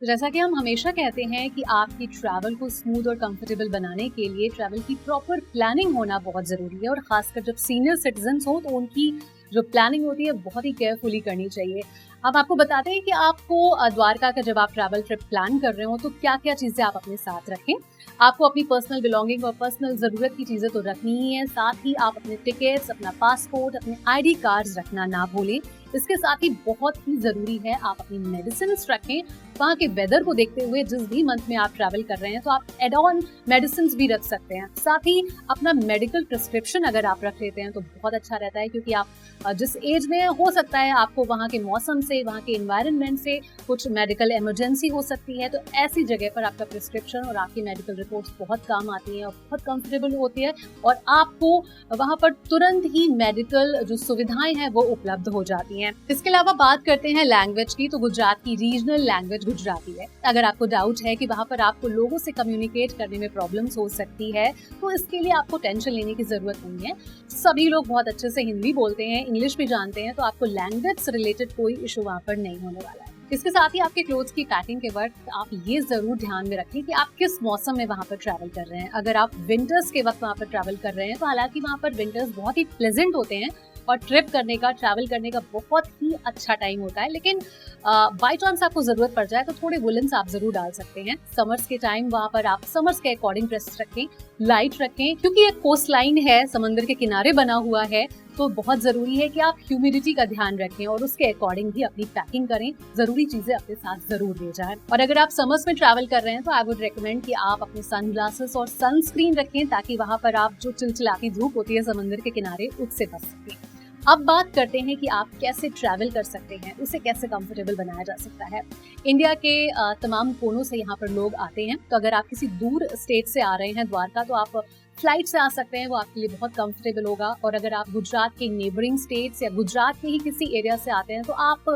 जैसा कि हम हमेशा कहते हैं कि आपकी ट्रैवल को स्मूथ और कंफर्टेबल बनाने के लिए ट्रैवल की प्रॉपर प्लानिंग होना बहुत ज़रूरी है और ख़ासकर जब सीनियर सिटीजन्स हो तो उनकी जो प्लानिंग होती है बहुत ही केयरफुली करनी चाहिए। अब आपको बताते हैं कि आपको द्वारका का जब आप ट्रैवल ट्रिप प्लान कर रहे हो तो क्या क्या चीज़ें आप अपने साथ रखें। आपको अपनी पर्सनल बिलोंगिंग और पर्सनल ज़रूरत की चीज़ें तो रखनी ही है, साथ ही आप अपने टिकट्स, अपना पासपोर्ट, अपने ID कार्ड्स रखना ना भूलें। इसके साथ ही बहुत ही ज़रूरी है आप अपनी मेडिसिन्स रखें। वहाँ के वेदर को देखते हुए जिस भी मंथ में आप ट्रैवल कर रहे हैं तो आप एड ऑन मेडिसिन्स भी रख सकते हैं। साथ ही अपना मेडिकल प्रिस्क्रिप्शन अगर आप रख लेते हैं तो बहुत अच्छा रहता है, क्योंकि आप जिस एज में हो सकता है आपको वहाँ के मौसम से, वहाँ के एनवायरनमेंट से कुछ मेडिकल इमरजेंसी हो सकती है, तो ऐसी जगह पर आपका प्रिस्क्रिप्शन और आपकी मेडिकल रिपोर्ट्स बहुत काम आती हैं और बहुत कंफर्टेबल होती है और आपको वहाँ पर तुरंत ही मेडिकल जो सुविधाएं हैं वो उपलब्ध हो जाती हैं। इसके अलावा बात करते हैं लैंग्वेज की, तो गुजरात की रीजनल लैंग्वेज गुजराती है। अगर आपको डाउट है कि वहाँ पर आपको लोगों से कम्युनिकेट करने में प्रॉब्लम्स हो सकती है तो इसके लिए आपको टेंशन लेने की जरूरत नहीं है। सभी लोग बहुत अच्छे से हिंदी बोलते हैं, इंग्लिश भी जानते हैं, तो आपको लैंग्वेज से रिलेटेड कोई इशू वहाँ पर नहीं होने वाला है। इसके साथ ही आपके क्लोथ्स की पैकिंग के वक्त आप ये जरूर ध्यान में रखें कि आप किस मौसम में वहाँ पर ट्रैवल कर रहे हैं। अगर आप विंटर्स के वक्त वहाँ पर ट्रैवल कर रहे हैं तो हालांकि वहाँ पर विंटर्स बहुत ही प्लेजेंट होते हैं और ट्रैवल करने का बहुत ही अच्छा टाइम होता है, लेकिन बाय चांस आपको जरूरत पड़ जाए तो थोड़े वुलन्स आप जरूर डाल सकते हैं। समर्स के टाइम वहाँ पर आप समर्स के अकॉर्डिंग ड्रेस रखें, लाइट रखें, क्योंकि एक कोस्ट लाइन है, समंदर के किनारे बना हुआ है, तो बहुत जरूरी है कि आप ह्यूमिडिटी का ध्यान रखें और उसके अकॉर्डिंग भी अपनी पैकिंग करें। जरूरी चीजें अपने साथ जरूर ले जाएं। और अगर आप समर्स में ट्रैवल कर रहे हैं तो आई वुड रेकमेंड कि आप अपने सनग्लासेस और सनस्क्रीन रखें, ताकि वहाँ पर आप जो चिलचिलाती धूप होती है समंदर के किनारे उससे बच सकें। अब बात करते हैं कि आप कैसे ट्रैवल कर सकते हैं, उसे कैसे कंफर्टेबल बनाया जा सकता है। इंडिया के तमाम कोनों से यहाँ पर लोग आते हैं, तो अगर आप किसी दूर स्टेट से आ रहे हैं द्वारका तो आप फ्लाइट से आ सकते हैं, वो आपके लिए बहुत कंफर्टेबल होगा। और अगर आप गुजरात के नेबरिंग स्टेट्स या गुजरात के ही किसी एरिया से आते हैं तो आप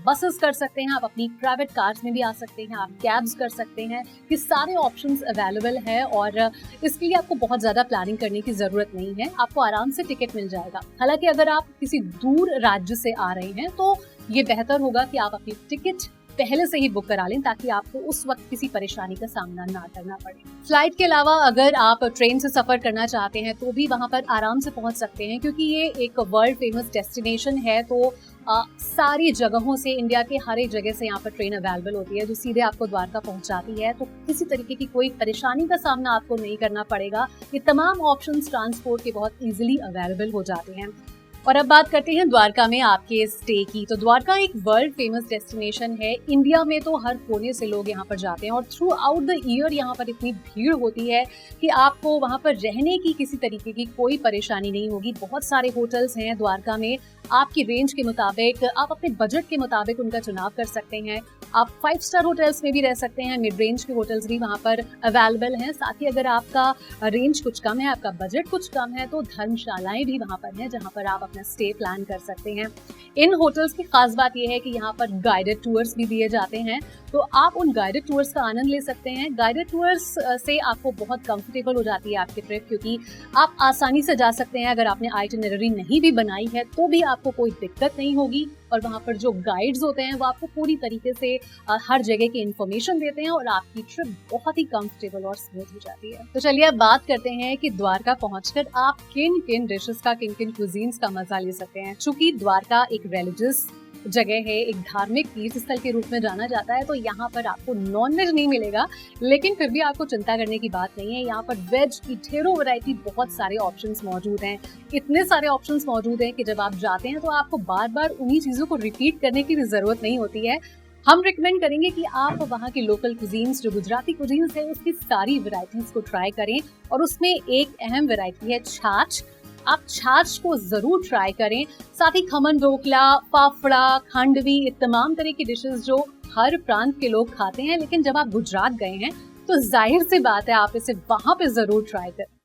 बसेस कर सकते हैं, आप अपनी प्राइवेट कार्स में भी आ सकते हैं, आप कैब्स कर सकते हैं। ये सारे ऑप्शंस अवेलेबल है और इसके लिए आपको बहुत ज़्यादा प्लानिंग करने की ज़रूरत नहीं है, आपको आराम से टिकट मिल जाएगा। हालांकि अगर आप किसी दूर राज्य से आ रहे हैं तो ये बेहतर होगा कि आप अपनी टिकट पहले से ही बुक करा लें, ताकि आपको उस वक्त किसी परेशानी का सामना ना करना पड़े। फ्लाइट के अलावा अगर आप ट्रेन से सफर करना चाहते हैं तो भी वहां पर आराम से पहुंच सकते हैं, क्योंकि ये एक वर्ल्ड फेमस डेस्टिनेशन है। तो सारी जगहों से, इंडिया के हर एक जगह से यहाँ पर ट्रेन अवेलेबल होती है जो सीधे आपको द्वारका पहुंचाती है, तो किसी तरीके की कोई परेशानी का सामना आपको नहीं करना पड़ेगा। ये तमाम ऑप्शंस ट्रांसपोर्ट के बहुत इजीली अवेलेबल हो जाते हैं। और अब बात करते हैं द्वारका में आपके स्टे की। तो द्वारका एक वर्ल्ड फेमस डेस्टिनेशन है। इंडिया में तो हर कोने से लोग यहाँ पर जाते हैं और थ्रू आउट द ईयर यहाँ पर इतनी भीड़ होती है कि आपको वहाँ पर रहने की किसी तरीके की कोई परेशानी नहीं होगी। बहुत सारे होटल्स हैं द्वारका में, आपकी रेंज के मुताबिक, आप अपने बजट के मुताबिक उनका चुनाव कर सकते हैं। आप 5 स्टार होटल्स में भी रह सकते हैं, मिड रेंज के होटल्स भी वहाँ पर अवेलेबल हैं। साथ ही अगर आपका रेंज कुछ कम है, आपका बजट कुछ कम है, तो धर्मशालाएं भी वहाँ पर हैं जहाँ पर आप अपना स्टे प्लान कर सकते हैं। इन होटल्स की खास बात यह है कि यहाँ पर गाइडेड टूर्स भी दिए जाते हैं, तो आप उन गाइडेड टूर्स का आनंद ले सकते हैं। गाइडेड टूर्स से आपको बहुत कंफर्टेबल हो जाती है आपकी ट्रिप, क्योंकि आप आसानी से जा सकते हैं। अगर आपने आइटिनरी नहीं भी बनाई है तो भी आपको कोई दिक्कत नहीं होगी, और वहाँ पर जो गाइड्स होते हैं वो आपको पूरी तरीके से हर जगह की इन्फॉर्मेशन देते हैं और आपकी ट्रिप बहुत ही कंफर्टेबल और स्मूथ हो जाती है। तो चलिए अब बात करते हैं कि द्वारका पहुंचकर आप किन किन डिशेस का, किन किन क्विजीन्स का मजा ले सकते हैं। चूंकि द्वारका एक रिलीजियस जगह है, एक धार्मिक तीर्थ स्थल के रूप में जाना जाता है, तो यहाँ पर आपको नॉनवेज नहीं मिलेगा, लेकिन फिर भी आपको चिंता करने की बात नहीं है। यहाँ पर वेज की ढेरों वैरायटी, बहुत सारे ऑप्शंस मौजूद हैं। इतने सारे ऑप्शंस मौजूद हैं कि जब आप जाते हैं तो आपको बार बार उन्हीं चीज़ों को रिपीट करने की भी ज़रूरत नहीं होती है। हम रिकमेंड करेंगे कि आप वहाँ की लोकल कुजीन्स, जो गुजराती कुजीन्स है, उसकी सारी वैरायटीज को ट्राई करें। और उसमें एक अहम वैरायटी है छाछ। आप छाछ को जरूर ट्राई करें। साथ ही खमन ढोकला, फाफड़ा, खांडवी, ये तमाम तरह की डिशेस जो हर प्रांत के लोग खाते हैं, लेकिन जब आप गुजरात गए हैं तो जाहिर सी बात है आप इसे वहां पे जरूर ट्राई करें।